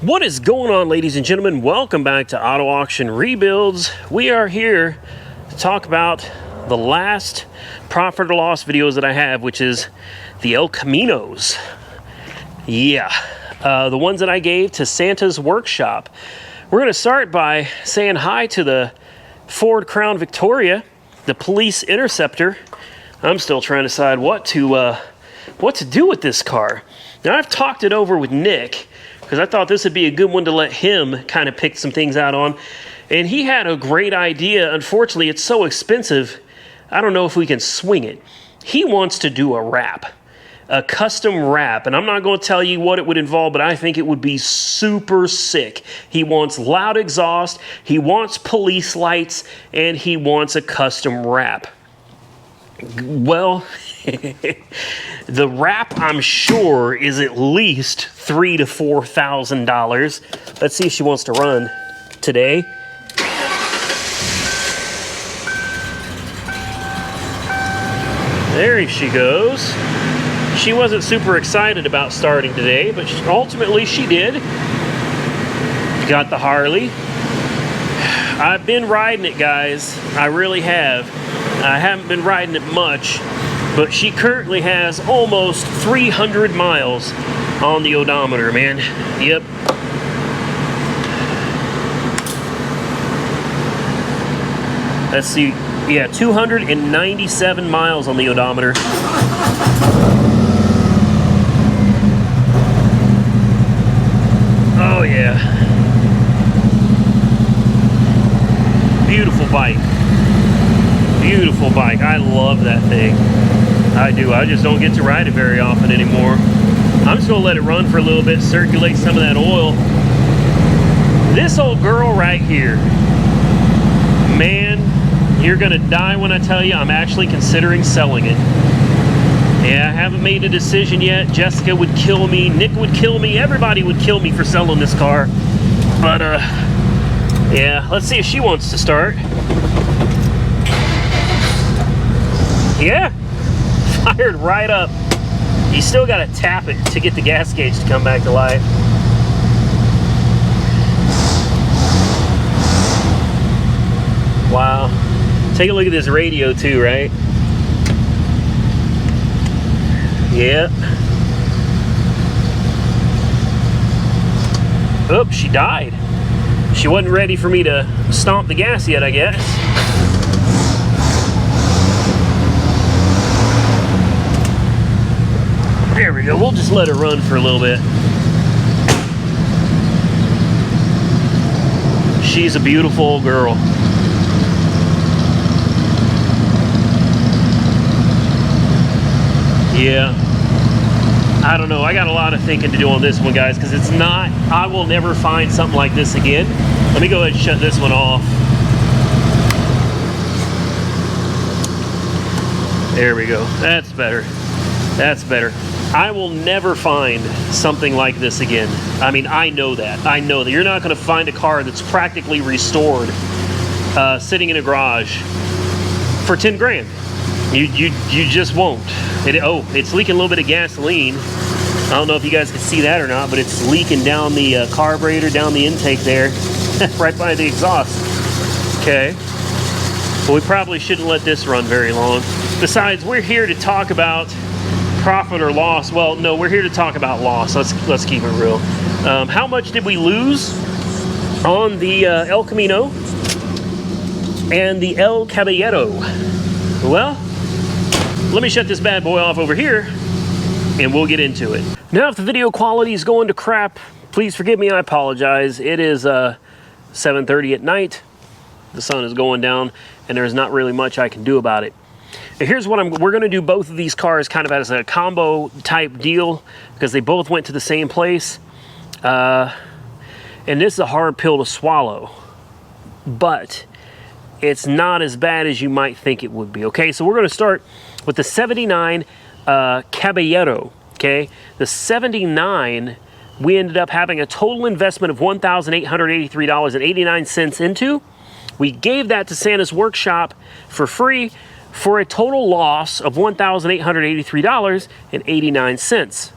What is going on, ladies and gentlemen? Welcome back to Auto Auction Rebuilds. We are here to talk about the last profit or loss videos that I have, which is the El Caminos. Yeah, the ones that I gave to Santa's workshop. We're going to start by saying hi to the Ford Crown Victoria, the Police Interceptor. I'm still trying to decide what to do with this car. Now, I've talked it over with Nick, because I thought this would be a good one to let him kind of pick some things out on. And he had a great idea. Unfortunately, it's so expensive, I don't know if we can swing it. He wants to do a wrap, a custom wrap. And I'm not going to tell you what it would involve, but I think it would be super sick. He wants loud exhaust, he wants police lights, and he wants a custom wrap. Well, the wrap, I'm sure, is at least $3,000 to $4,000. Let's see if she wants to run today. There she goes. She wasn't super excited about starting today, but ultimately she did. Got the Harley. I've been riding it, guys. I really have. I haven't been riding it much, but she currently has almost 300 miles on the odometer, man. Yep. Let's see. Yeah, 297 miles on the odometer. Oh, yeah. Beautiful bike. Beautiful bike. I love that thing. I do. I just don't get to ride it very often anymore. I'm just going to let it run for a little bit, circulate some of that oil. This old girl right here, man, you're going to die when I tell you I'm actually considering selling it. Yeah, I haven't made a decision yet. Jessica would kill me. Nick would kill me. Everybody would kill me for selling this car. But, yeah, let's see if she wants to start. Yeah, fired right up. You still got to tap it to get the gas gauge to come back to life. Wow. Take a look at this radio too, right? Yep. Oops, she died. She wasn't ready for me to stomp the gas yet, I guess. There we go. We'll just let her run for a little bit. She's a beautiful girl. Yeah. I don't know. I got a lot of thinking to do on this one, guys, because it's not, I will never find something like this again. Let me go ahead and shut this one off. There we go. That's better. That's better. I will never find something like this again. I mean, I know that. I know that you're not going to find a car that's practically restored sitting in a garage for 10 grand. You just won't. It's leaking a little bit of gasoline. I don't know if you guys can see that or not, but it's leaking down the carburetor, down the intake there, right by the exhaust. Okay. Well, we probably shouldn't let this run very long. Besides, we're here to talk about profit or loss. Well, no, we're here to talk about loss. Let's keep it real. How much did we lose on the El Camino and the El Caballero? Well, let me shut this bad boy off over here and we'll get into it. Now, if the video quality is going to crap, please forgive me. I apologize. It is 7:30 at night. The sun is going down and there's not really much I can do about it. Here's what we're going to do both of these cars kind of as a combo type deal because they both went to the same place. And this is a hard pill to swallow, but it's not as bad as you might think it would be. Okay, so we're going to start with the 79 Caballero. Okay, the 79, we ended up having a total investment of $1,883.89 into. We gave that to Santa's workshop for free, for a total loss of $1,883.89.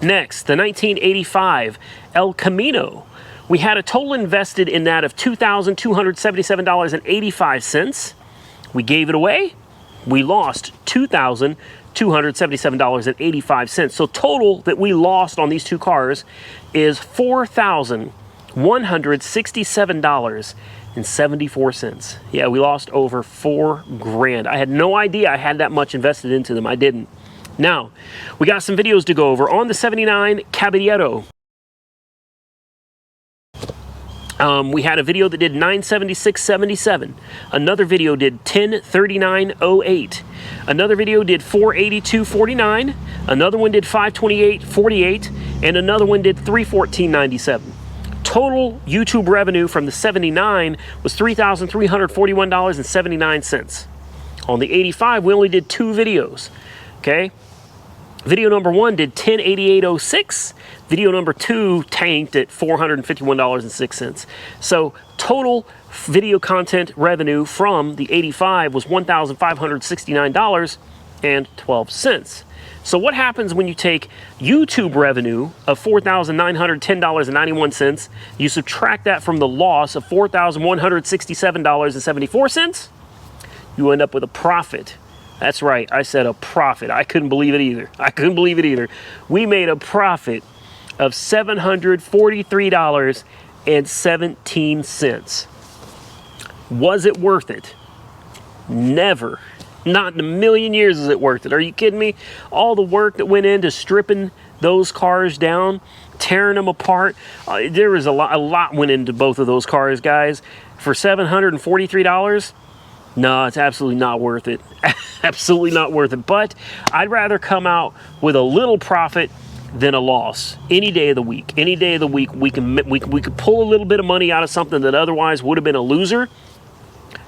Next, the 1985 El Camino. We had a total invested in that of $2,277.85. We gave it away. We lost $2,277.85. So total that we lost on these two cars is $4,167.74. Yeah, we lost over $4,000. I had no idea I had that much invested into them. I didn't. Now, we got some videos to go over on the 79 Caballero. We had a video that did 976.77. Another video did 1039.08. Another video did 482.49. Another one did 528.48. And another one did 314.97. Total YouTube revenue from the 79 was $3,341.79. On the 85, we only did 2 videos. Okay? Video number 1 did 1088.06. Video number 2 tanked at $451.06. So total video content revenue from the 85 was $1,569.12. So what happens when you take YouTube revenue of $4,910.91, you subtract that from the loss of $4,167.74, you end up with a profit. That's right, I said a profit. I couldn't believe it either. We made a profit of $743.17. Was it worth it? Never. Not in a million years is it worth it. Are you kidding me? All the work that went into stripping those cars down, tearing them apart. There was a lot went into both of those cars, guys. For $743, no, it's absolutely not worth it. Absolutely not worth it. But I'd rather come out with a little profit than a loss any day of the week. Any day of the week, we could pull a little bit of money out of something that otherwise would have been a loser.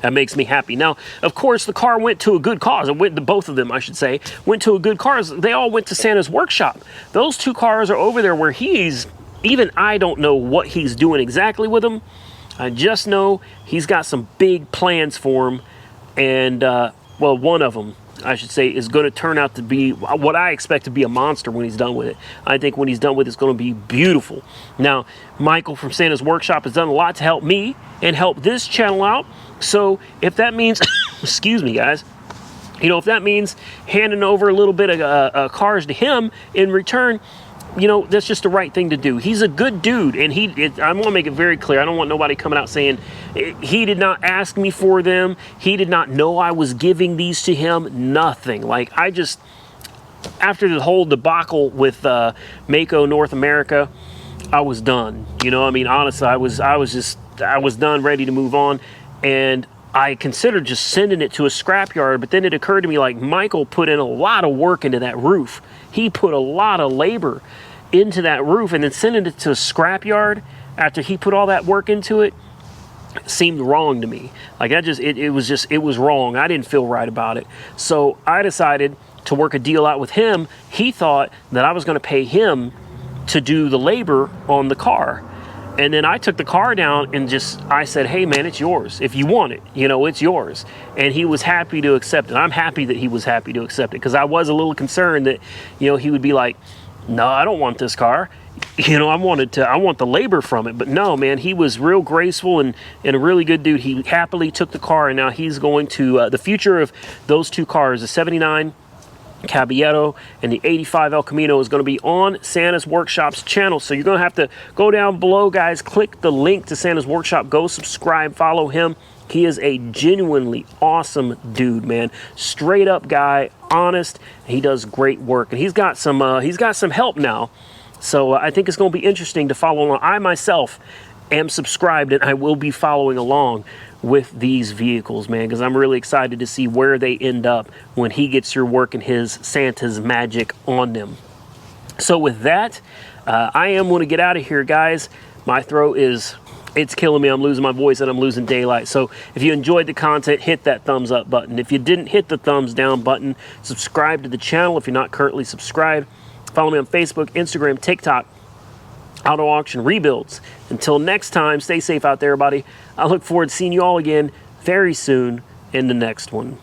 That makes me happy. Now, of course, the car went to a good cause. It went to both of them, I should say, went to a good cause. They all went to Santa's workshop. Those 2 cars are over there where even I don't know what he's doing exactly with them. I just know he's got some big plans for them. And, well, one of them, I should say, is going to turn out to be what I expect to be a monster when he's done with it. I think when he's done with it, it's going to be beautiful. Now, Michael from Santa's Workshop has done a lot to help me and help this channel out. So if that means, excuse me, guys, you know, if that means handing over a little bit of cars to him in return, you know, that's just the right thing to do. He's a good dude, and I want to make it very clear. I don't want nobody coming out saying he did not ask me for them. He did not know I was giving these to him. Nothing. Like, I just, after the whole debacle with Mako North America, I was done. You know, I mean, honestly, I was done, ready to move on, and I considered just sending it to a scrapyard, but then it occurred to me, like, Michael put in a lot of work into that roof. He put a lot of labor into that roof, and then sending it to a scrapyard after he put all that work into it seemed wrong to me. Like, it was wrong. I didn't feel right about it. So I decided to work a deal out with him. He thought that I was going to pay him to do the labor on the car. And then I took the car down and I said, hey man, it's yours. If you want it, you know, it's yours. And he was happy to accept it. I'm happy that he was happy to accept it, because I was a little concerned that, you know, he would be like, no, I don't want this car. You know, I want the labor from it. But no, man, he was real graceful and a really good dude. He happily took the car, and now he's going to, the future of those 2 cars, the 79 Caballero and the 85 El Camino, is going to be on Santa's Workshop's channel. So you're going to have to go down below, guys, click the link to Santa's Workshop, go subscribe, follow him. He is a genuinely awesome dude, man. Straight up guy, honest. He does great work, and he's got some help now. So I think it's going to be interesting to follow along. I myself am subscribed, and I will be following along with these vehicles, man, because I'm really excited to see where they end up when he gets through working his Santa's magic on them. So with that, I am going to get out of here, guys. My throat it's killing me. I'm losing my voice and I'm losing daylight. So if you enjoyed the content, hit that thumbs up button. If you didn't, hit the thumbs down button. Subscribe to the channel if you're not currently subscribed. Follow me on Facebook, Instagram, TikTok, Auto Auction Rebuilds. Until next time, stay safe out there, everybody. I look forward to seeing you all again very soon in the next one.